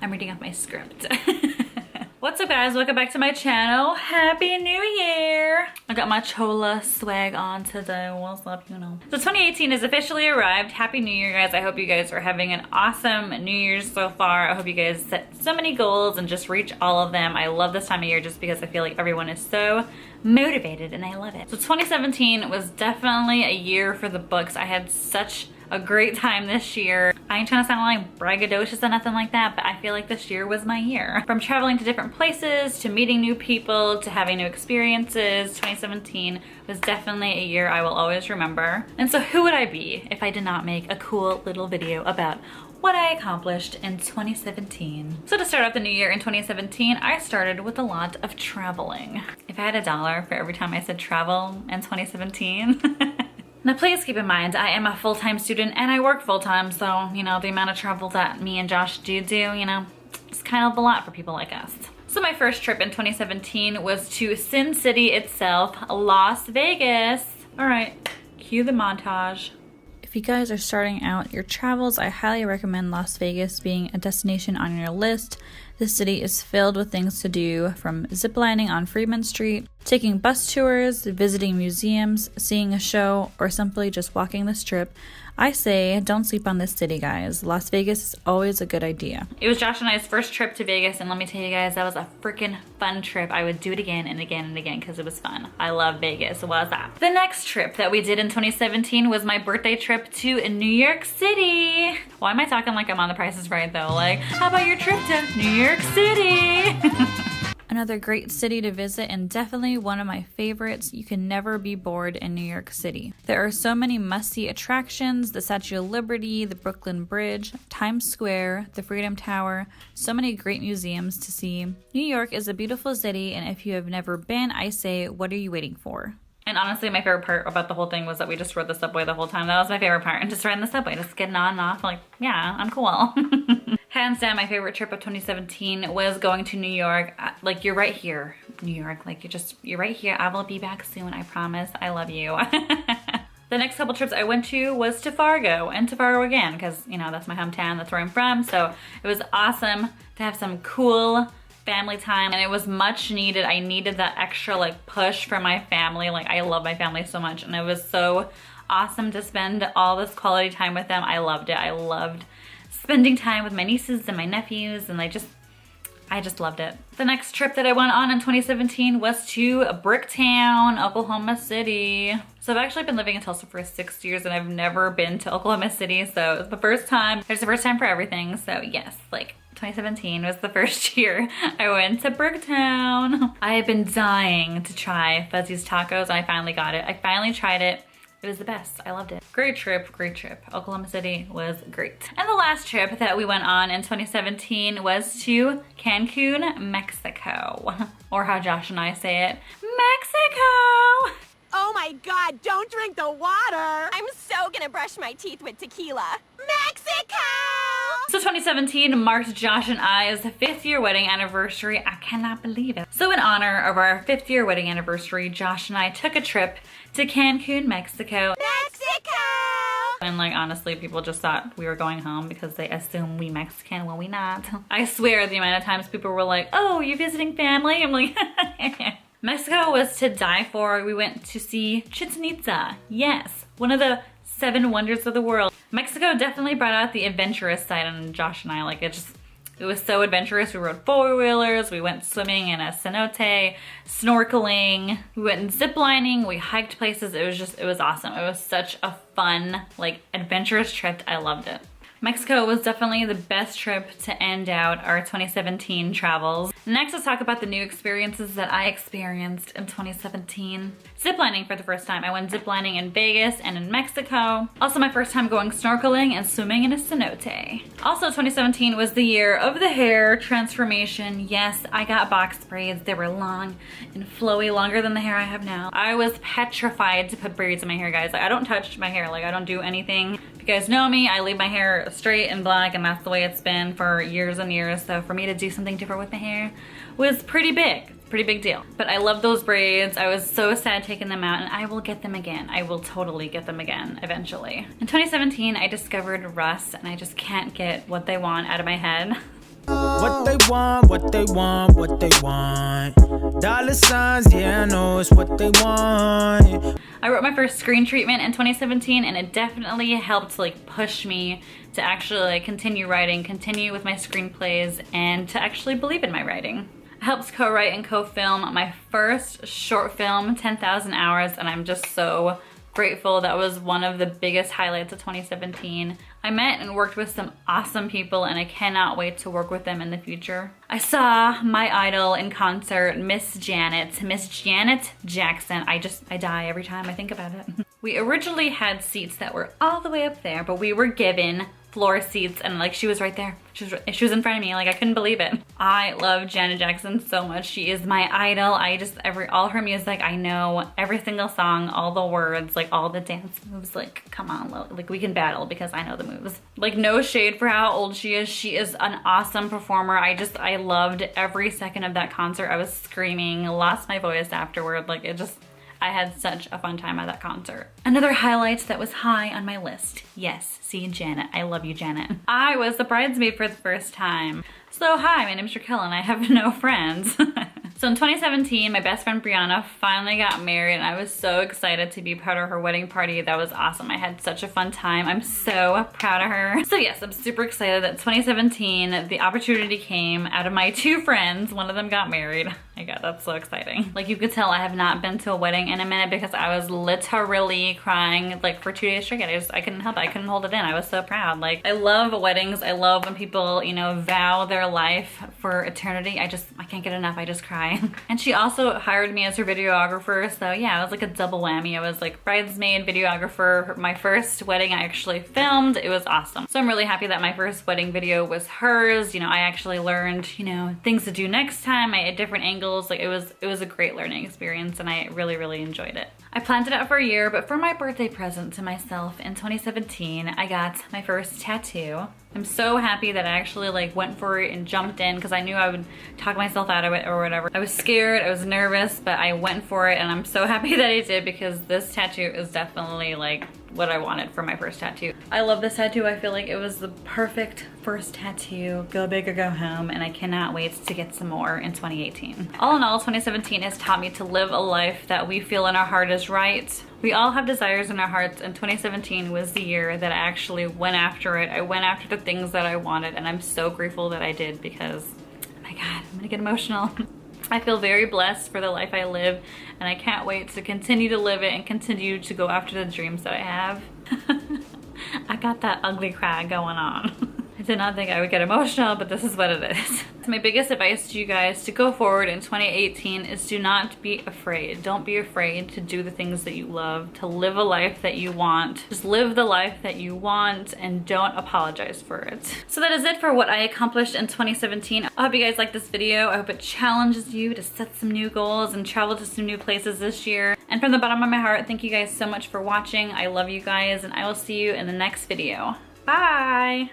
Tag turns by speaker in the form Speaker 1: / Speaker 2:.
Speaker 1: I'm reading off my script. What's up guys, welcome back to my channel. Happy New Year! I got my Chola swag on today, what's up, you know. So 2018 has officially arrived. Happy New Year guys. I hope you guys are having an awesome New Year's so far. I hope you guys set so many goals and just reach all of them. I love this time of year just because I feel like everyone is so motivated and I love it. So 2017 was definitely a year for the books. I had such a great time this year. I ain't trying to sound like braggadocious or nothing like that, but I feel like this year was my year. From traveling to different places, to meeting new people, to having new experiences, 2017 was definitely a year I will always remember. And so who would I be if I did not make a cool little video about what I accomplished in 2017. So to start off the new year in 2017, I started with a lot of traveling. If I had $1 for every time I said travel in 2017, now please keep in mind, I am a full-time student and I work full-time, so, you know, the amount of travel that me and Josh do, you know, it's kind of a lot for people like us. So my first trip in 2017 was to Sin City itself, Las Vegas. All right, cue the montage. If you guys are starting out your travels, I highly recommend Las Vegas being a destination on your list. This city is filled with things to do, from ziplining on Fremont Street, taking bus tours, visiting museums, seeing a show, or simply just walking the strip. I say don't sleep on this city, guys. Las Vegas is always a good idea. It was Josh and I's first trip to Vegas, and let me tell you guys, that was a freaking fun trip. I would do it again and again and again because it was fun. I love Vegas. What's up? The next trip that we did in 2017 was my birthday trip to New York City. Why am I talking like I'm on The Price is Right though? Like, how about your trip to New York City? Another great city to visit and definitely one of my favorites. You can never be bored in New York City. There are so many must-see attractions: the Statue of Liberty, the Brooklyn Bridge, Times Square, the Freedom Tower, so many great museums to see. New York is a beautiful city, and if you have never been, I say, what are you waiting for? And honestly, my favorite part about the whole thing was that we just rode the subway the whole time. That was my favorite part. And just riding the subway, just getting on and off, like, yeah, I'm cool. Hands down, my favorite trip of 2017 was going to New York. Like, you're right here, New York. Like, you're right here. I will be back soon, I promise. I love you. The next couple trips I went to was to Fargo, and to Fargo again, because, you know, that's my hometown, that's where I'm from. So it was awesome to have some cool family time, and it was much needed. I needed that extra like push for my family. Like, I love my family so much, and it was so awesome to spend all this quality time with them. I loved it. I loved spending time with my nieces and my nephews, and I just loved it. The next trip that I went on in 2017 was to Bricktown, Oklahoma City. So I've actually been living in Tulsa for 6 years and I've never been to Oklahoma City, so it's the first time. There's the first time for everything, so yes, like 2017 was the first year I went to Bricktown. I have been dying to try Fuzzy's Tacos and I finally got it. I finally tried it. It was the best. I loved it. Great trip, great trip. Oklahoma City was great. And the last trip that we went on in 2017 was to Cancun, Mexico. Or how Josh and I say it, Mexico!
Speaker 2: Oh my God, don't drink the water! I'm so gonna brush my teeth with tequila. Mexico!
Speaker 1: So 2017 marked Josh and I's 5th year wedding anniversary. I cannot believe it. So in honor of our 5th year wedding anniversary, Josh and I took a trip to Cancun, Mexico.
Speaker 2: Mexico!
Speaker 1: And like, honestly, people just thought we were going home because they assume we Mexican when we not. I swear the amount of times people were like, oh, you visiting family? I'm like, Mexico was to die for. We went to see Chichen Itza. Yes, one of the 7 wonders of the world. Mexico definitely brought out the adventurous side on Josh and I. Like, it was so adventurous. We rode 4-wheelers, we went swimming in a cenote, snorkeling, we went ziplining, we hiked places. It was awesome. It was such a fun, like, adventurous trip. I loved it. Mexico was definitely the best trip to end out our 2017 travels. Next, let's talk about the new experiences that I experienced in 2017. Ziplining for the first time. I went ziplining in Vegas and in Mexico. Also my first time going snorkeling and swimming in a cenote. Also 2017 was the year of the hair transformation. Yes, I got box braids. They were long and flowy, longer than the hair I have now. I was petrified to put braids in my hair, guys. Like, I don't touch my hair. Like, I don't do anything. If you guys know me, I leave my hair straight and black, and that's the way it's been for years and years. So for me to do something different with my hair was pretty big. Pretty big deal. But I love those braids. I was so sad taking them out, and I will get them again. I will totally get them again eventually. In 2017, I discovered Russ, and I just can't get what they want out of my head.
Speaker 3: What they want, what they want, what they want. Dollar signs, yeah, I know it's what they want.
Speaker 1: I wrote my first screen treatment in 2017 and it definitely helped like push me to actually like continue writing, continue with my screenplays, and to actually believe in my writing. I helped co-write and co-film my first short film, 10,000 Hours, and I'm just so grateful. That was one of the biggest highlights of 2017. I met and worked with some awesome people and I cannot wait to work with them in the future. I saw my idol in concert, Miss Janet Jackson. I die every time I think about it. We originally had seats that were all the way up there, but we were given floor seats and like she was right there. She was in front of me, like I couldn't believe it. I love Janet Jackson so much. She is my idol. All her music, I know every single song, all the words, like all the dance moves, like come on, like we can battle because I know the moves. Like no shade for how old she is. She is an awesome performer. I loved every second of that concert. I was screaming, lost my voice afterward. Like I had such a fun time at that concert. Another highlight that was high on my list. Yes, see Janet. I love you, Janet. I was the bridesmaid for the first time. So hi, my name is Raquel and I have no friends. So in 2017, my best friend Brianna finally got married and I was so excited to be part of her wedding party. That was awesome. I had such a fun time. I'm so proud of her. So yes, I'm super excited that 2017, the opportunity came out of my two friends. One of them got married. Oh my God, that's so exciting. Like you could tell I have not been to a wedding in a minute because I was literally crying like for 2 days straight. I couldn't help it. I couldn't hold it in. I was so proud. Like I love weddings. I love when people, you know, vow their life for eternity. I can't get enough. I just cry. And she also hired me as her videographer. So yeah, it was like a double whammy. I was like bridesmaid, videographer. My first wedding I actually filmed. It was awesome. So I'm really happy that my first wedding video was hers. You know, I actually learned, you know, things to do next time. I had different angles. Like it was a great learning experience and I really, really enjoyed it. I planned it out for a year, but for my birthday present to myself in 2017, I got my first tattoo. I'm so happy that I actually like went for it and jumped in because I knew I would talk myself out of it or whatever. I was scared, I was nervous, but I went for it and I'm so happy that I did because this tattoo is definitely like what I wanted for my first tattoo. I love this tattoo. I feel like it was the perfect first tattoo. Go big or go home, and I cannot wait to get some more in 2018. All in all, 2017 has taught me to live a life that we feel in our heart is right. We all have desires in our hearts, and 2017 was the year that I actually went after it. I went after the things that I wanted, and I'm so grateful that I did because, oh my God, I'm gonna get emotional. I feel very blessed for the life I live, and I can't wait to continue to live it and continue to go after the dreams that I have. I got that ugly cry going on. I did not think I would get emotional, but this is what it is. So my biggest advice to you guys to go forward in 2018 is do not be afraid. Don't be afraid to do the things that you love, to live a life that you want. Just live the life that you want and don't apologize for it. So that is it for what I accomplished in 2017. I hope you guys like this video. I hope it challenges you to set some new goals and travel to some new places this year. And from the bottom of my heart, thank you guys so much for watching. I love you guys, and I will see you in the next video. Bye!